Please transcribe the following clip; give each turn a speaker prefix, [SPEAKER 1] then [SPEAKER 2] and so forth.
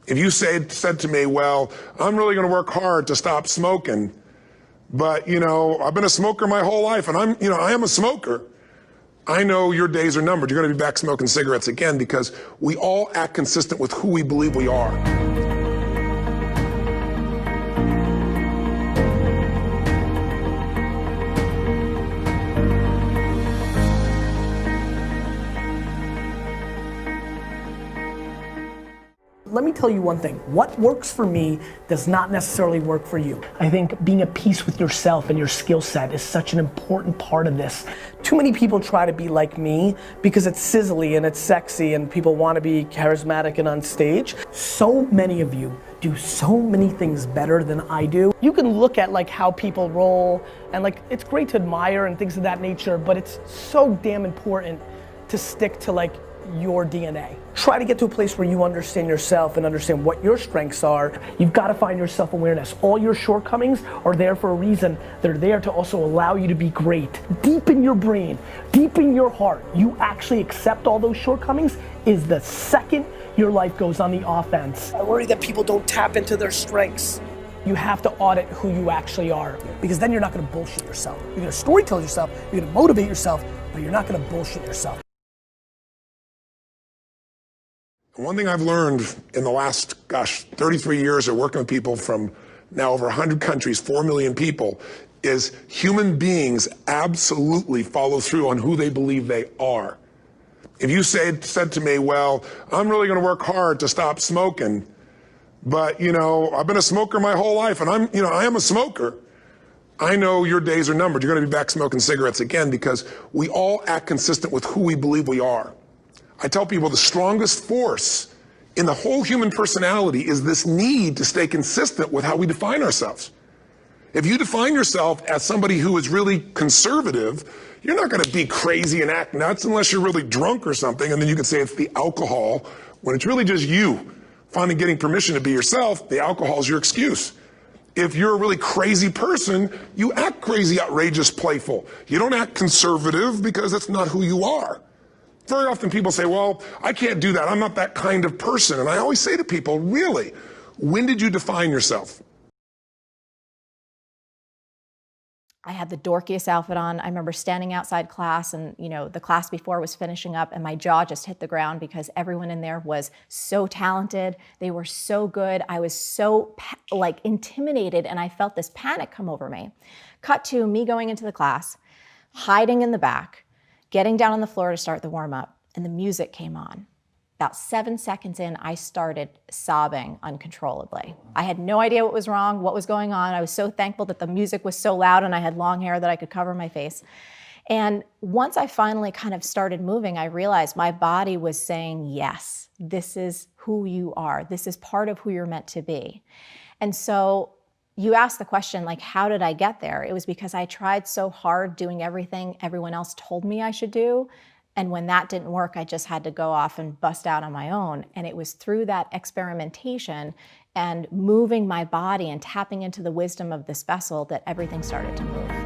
[SPEAKER 1] If you said to me, well, I'm really going to work hard to stop smoking, but, I've been a smoker my whole life, and I am a smoker, I know your days are numbered. You're going to be back smoking cigarettes again, because we all act consistent with who we believe we are.
[SPEAKER 2] Let me tell you one thing. What works for me does not necessarily work for you. I think being at peace with yourself and your skill set is such an important part of this. Too many people try to be like me because it's sizzly and it's sexy and people want to be charismatic and on stage. So many of you do so many things better than I do. You can look at like how people roll and like it's great to admire and things of that nature, but it's so damn important to stick to like your DNA. Try to get to a place where you understand yourself and understand what your strengths are. You've got to find your self-awareness. All your shortcomings are there for a reason. They're there to also allow you to be great. Deep in your brain, deep in your heart, you actually accept all those shortcomings is the second your life goes on the offense. I worry that people don't tap into their strengths. You have to audit who you actually are, because then you're not going to bullshit yourself. You're going to storytell yourself, you're going to motivate yourself, but you're not going to bullshit yourself.
[SPEAKER 1] One thing I've learned in the last, 33 years of working with people from now over 100 countries, 4 million people, is human beings absolutely follow through on who they believe they are. If you said to me, well, I'm really going to work hard to stop smoking, but, I've been a smoker my whole life, and I am a smoker, I know your days are numbered. You're going to be back smoking cigarettes again, because we all act consistent with who we believe we are. I tell people the strongest force in the whole human personality is this need to stay consistent with how we define ourselves. If you define yourself as somebody who is really conservative, you're not going to be crazy and act nuts unless you're really drunk or something, and then you can say it's the alcohol, when it's really just you finally getting permission to be yourself. The alcohol is your excuse. If you're a really crazy person, you act crazy, outrageous, playful. You don't act conservative because that's not who you are. Very often people say, well, I can't do that. I'm not that kind of person. And I always say to people, really, when did you define yourself?
[SPEAKER 3] I had the dorkiest outfit on. I remember standing outside class and, the class before was finishing up and my jaw just hit the ground because everyone in there was so talented. They were so good. I was so intimidated, and I felt this panic come over me. Cut to me going into the class, hiding in the back, getting down on the floor to start the warm-up, and the music came on. About 7 seconds in, I started sobbing uncontrollably. I had no idea what was wrong, what was going on. I was so thankful that the music was so loud and I had long hair that I could cover my face. And once I finally kind of started moving, I realized my body was saying, yes, this is who you are. This is part of who you're meant to be. And so you asked the question, how did I get there? It was because I tried so hard doing everything everyone else told me I should do. And when that didn't work, I just had to go off and bust out on my own. And it was through that experimentation and moving my body and tapping into the wisdom of this vessel that everything started to move.